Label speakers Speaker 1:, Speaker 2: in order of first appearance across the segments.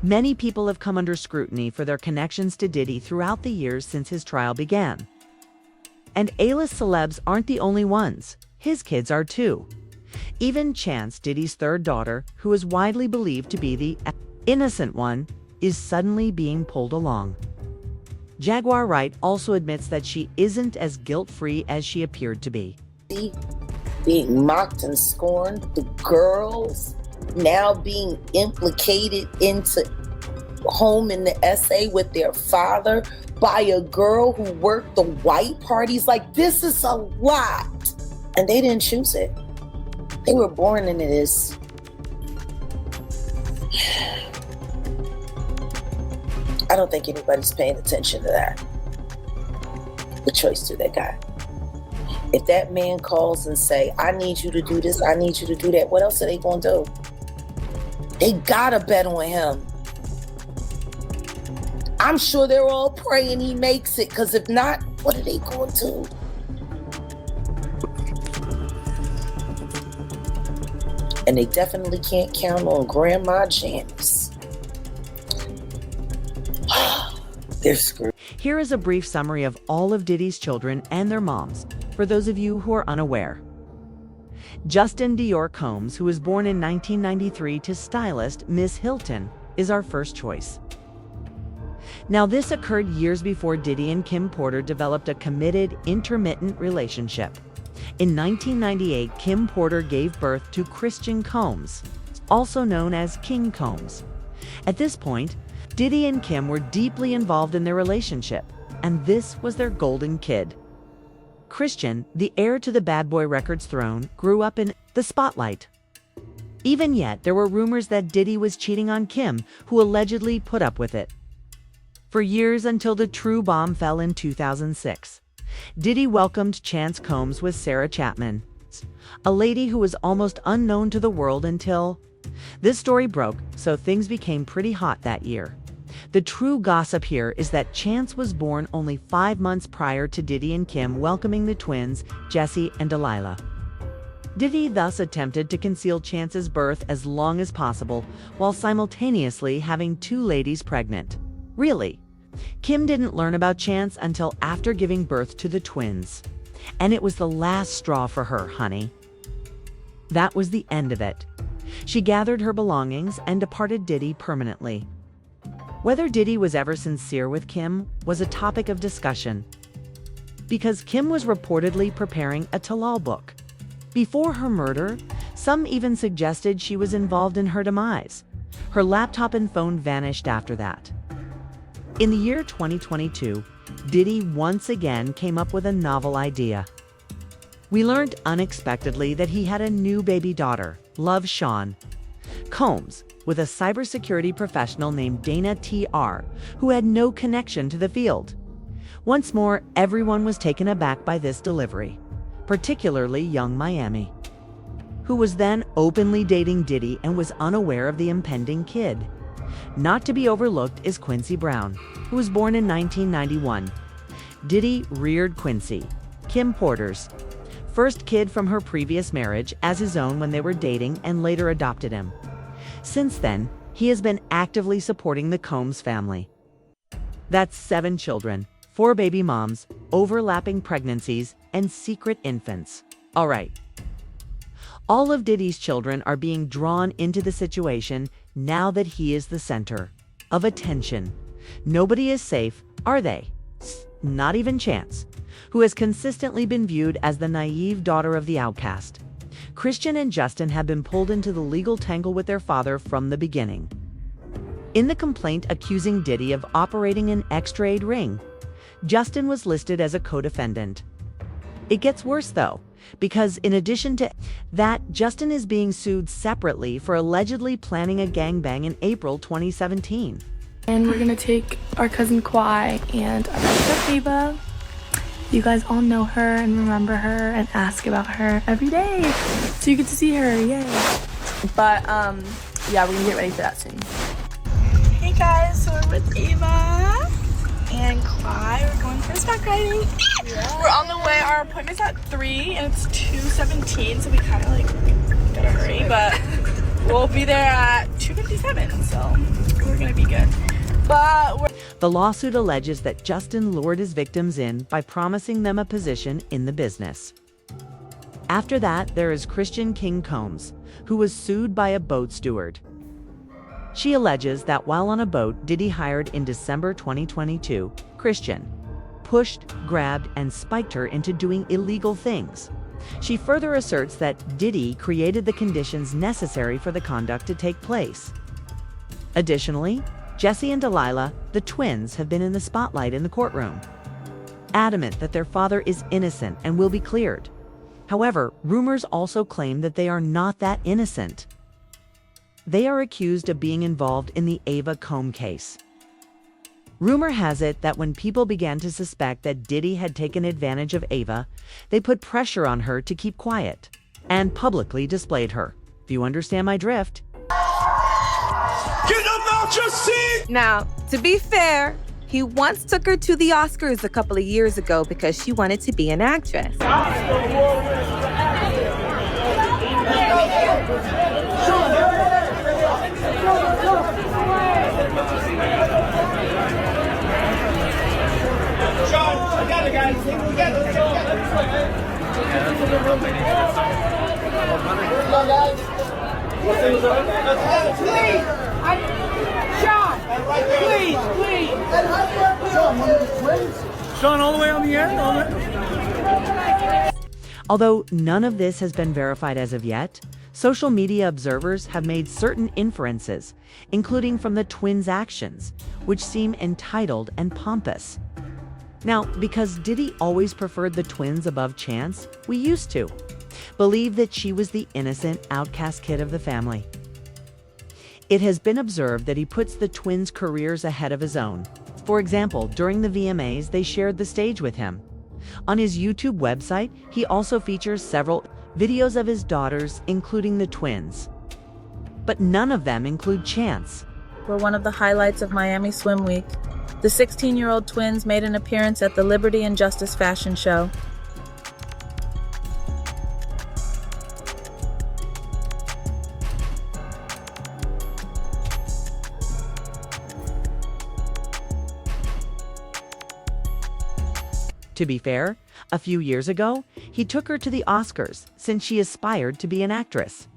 Speaker 1: Many people have come under scrutiny for their connections to Diddy throughout the years since his trial began. And A-list celebs aren't the only ones. His kids are too. Even Chance, Diddy's third daughter, who is widely believed to be the innocent one, is suddenly being pulled along. Jaguar Wright also admits that she isn't as guilt-free as she appeared to be.
Speaker 2: Being mocked and scorned, the girls now being implicated into home in the SA with their father by a girl who worked the white parties. Like, this is a lot. And they didn't choose it. They were born into this. I don't think anybody's paying attention to that. The choice that they got. If that man calls and say, I need you to do this, I need you to do that, what else are they gonna do? They gotta bet on him. I'm sure they're all praying he makes it, because if not, what are they going to do? And they definitely can't count on Grandma Janice. They're screwed.
Speaker 1: Here is a brief summary of all of Diddy's children and their moms, for those of you who are unaware. Justin Dior Combs, who was born in 1993 to stylist Miss Hilton, is our first choice. Now, this occurred years before Diddy and Kim Porter developed a committed, intermittent relationship. In 1998, Kim Porter gave birth to Christian Combs, also known as King Combs. At this point, Diddy and Kim were deeply involved in their relationship, and this was their golden kid. Christian, the heir to the Bad Boy Records throne, grew up in the spotlight. Even yet, there were rumors that Diddy was cheating on Kim, who allegedly put up with it. For years, until the true bomb fell in 2006. Diddy welcomed Chance Combs with Sarah Chapman, a lady who was almost unknown to the world until this story broke, so things became pretty hot that year. The true gossip here is that Chance was born only 5 months prior to Diddy and Kim welcoming the twins, Jesse and Delilah. Diddy thus attempted to conceal Chance's birth as long as possible, while simultaneously having 2 ladies pregnant. Really, Kim didn't learn about Chance until after giving birth to the twins. And it was the last straw for her, honey. That was the end of it. She gathered her belongings and departed Diddy permanently. Whether Diddy was ever sincere with Kim was a topic of discussion, because Kim was reportedly preparing a Talal book. Before her murder, some even suggested she was involved in her demise. Her laptop and phone vanished after that. In the year 2022, Diddy once again came up with a novel idea. We learned unexpectedly that he had a new baby daughter, Love Sean Combs, with a cybersecurity professional named Dana T.R., who had no connection to the field. Once more, everyone was taken aback by this delivery, particularly young Miami, who was then openly dating Diddy and was unaware of the impending kid. Not to be overlooked is Quincy Brown, who was born in 1991. Diddy reared Quincy, Kim Porter's first kid from her previous marriage, as his own when they were dating, and later adopted him. Since then, he has been actively supporting the Combs family. That's 7 children, 4 baby moms, overlapping pregnancies, and secret infants. All right. All of Diddy's children are being drawn into the situation now that he is the center of attention. Nobody is safe, are they? Not even Chance, who has consistently been viewed as the naive daughter of the outcast. Christian and Justin have been pulled into the legal tangle with their father from the beginning. In the complaint accusing Diddy of operating an extra-aid ring, Justin was listed as a co-defendant. It gets worse, though, because in addition to that, Justin is being sued separately for allegedly planning a gangbang in April 2017.
Speaker 3: And we're gonna take our cousin Kwai and our best Ava. You guys all know her and remember her and ask about her every day. So you get to see her, yay. But yeah, we're gonna get ready for that soon. Hey guys, so we're with Ava and Kwai. We're going horseback riding. Yeah. We're on the way. Our appointment's at 3 and it's 2:17, so we kind of like gotta hurry, but we'll be there at 2:57. So we're gonna
Speaker 1: The lawsuit alleges that Justin lured his victims in by promising them a position in the business. After that, there is Christian King Combs, who was sued by a boat steward. She alleges that while on a boat Diddy hired in December 2022, Christian pushed, grabbed, and spiked her into doing illegal things. She further asserts that Diddy created the conditions necessary for the conduct to take place. Additionally, Jesse and Delilah, the twins, have been in the spotlight in the courtroom, adamant that their father is innocent and will be cleared. However, rumors also claim that they are not that innocent. They are accused of being involved in the Ava Combe case. Rumor has it that when people began to suspect that Diddy had taken advantage of Ava, they put pressure on her to keep quiet and publicly displayed her. Do you understand my drift?
Speaker 4: Get about your seat!
Speaker 5: Now, to be fair, he once took her to the Oscars a couple of years ago because she wanted to be an actress.
Speaker 4: Sean, all the way on the end?
Speaker 1: Although none of this has been verified as of yet, social media observers have made certain inferences, including from the twins' actions, which seem entitled and pompous. Now, because Diddy always preferred the twins above Chance, we used to believe that she was the innocent, outcast kid of the family. It has been observed that he puts the twins' careers ahead of his own. For example, during the VMAs, they shared the stage with him. On his YouTube website, he also features several videos of his daughters, including the twins. But none of them include Chance.
Speaker 6: Were one of the highlights of Miami Swim Week. The 16-year-old twins made an appearance at the Liberty and Justice fashion show.
Speaker 1: To be fair, a few years ago, he took her to the Oscars since she aspired to be an actress.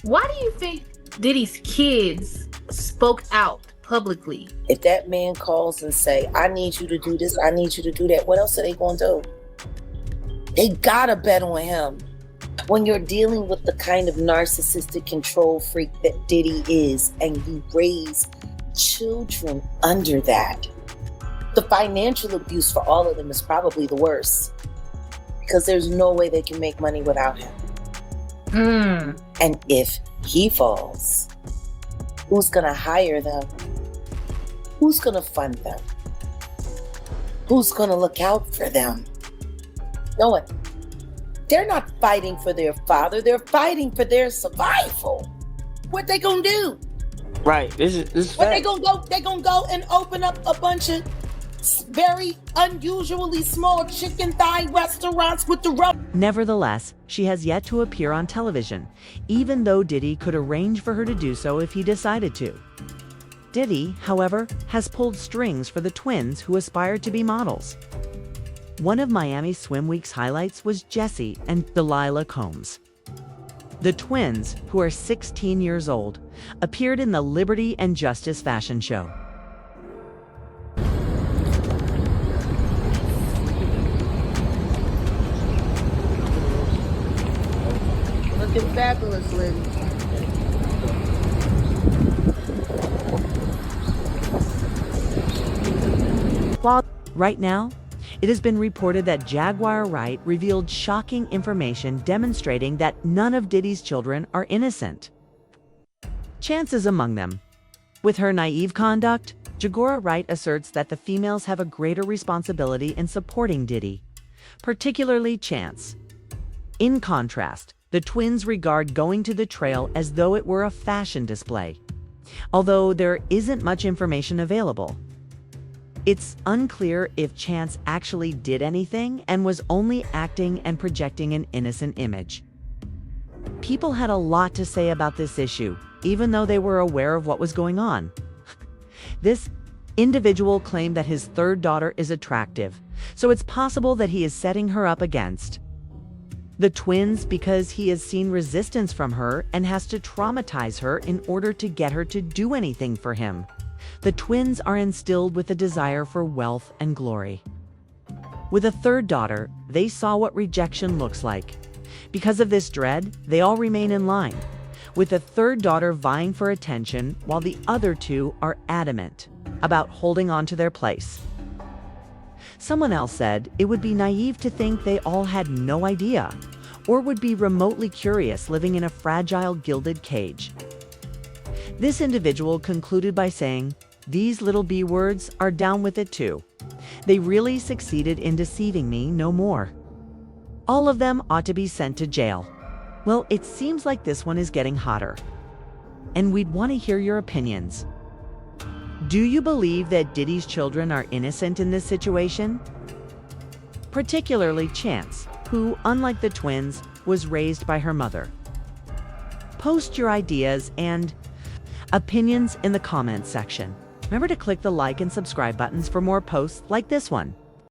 Speaker 7: Why do you think Diddy's kids spoke out publicly?
Speaker 2: If that man calls and say, I need you to do this, I need you to do that, what else are they going to do? They gotta bet on him. When you're dealing with the kind of narcissistic control freak that Diddy is, and you raise children under that, the financial abuse for all of them is probably the worst, because there's no way they can make money without him. And if he falls, who's gonna hire them? Who's gonna fund them? Who's gonna look out for them? No one. They're not fighting for their father, they're fighting for their survival. What they gonna do?
Speaker 8: Right, this is
Speaker 2: What they gonna go? They gonna go and open up a bunch of very unusually small chicken thigh restaurants with the rub.
Speaker 1: Nevertheless, she has yet to appear on television, even though Diddy could arrange for her to do so if he decided to. Diddy, however, has pulled strings for the twins who aspire to be models. One of Miami Swim Week's highlights was Jesse and Delilah Combs. The twins, who are 16 years old, appeared in the Liberty and Justice fashion show.
Speaker 2: Looking fabulous, ladies.
Speaker 1: Right now, it has been reported that Jaguar Wright revealed shocking information demonstrating that none of Diddy's children are innocent. Chance is among them. With her naive conduct, Jaguar Wright asserts that the females have a greater responsibility in supporting Diddy, particularly Chance. In contrast, the twins regard going to the trail as though it were a fashion display, although there isn't much information available. It's unclear if Chance actually did anything and was only acting and projecting an innocent image. People had a lot to say about this issue, even though they were aware of what was going on. This individual claimed that his third daughter is attractive, so it's possible that he is setting her up against the twins because he has seen resistance from her and has to traumatize her in order to get her to do anything for him. The twins are instilled with a desire for wealth and glory. With a third daughter, they saw what rejection looks like. Because of this dread, they all remain in line, with the third daughter vying for attention while the other two are adamant about holding on to their place. Someone else said it would be naive to think they all had no idea or would be remotely curious living in a fragile gilded cage. This individual concluded by saying, "These little B words are down with it too. They really succeeded in deceiving me no more. All of them ought to be sent to jail." Well, it seems like this one is getting hotter, and we'd want to hear your opinions. Do you believe that Diddy's children are innocent in this situation? Particularly Chance, who, unlike the twins, was raised by her mother. Post your ideas and opinions in the comments section. Remember to click the like and subscribe buttons for more posts like this one.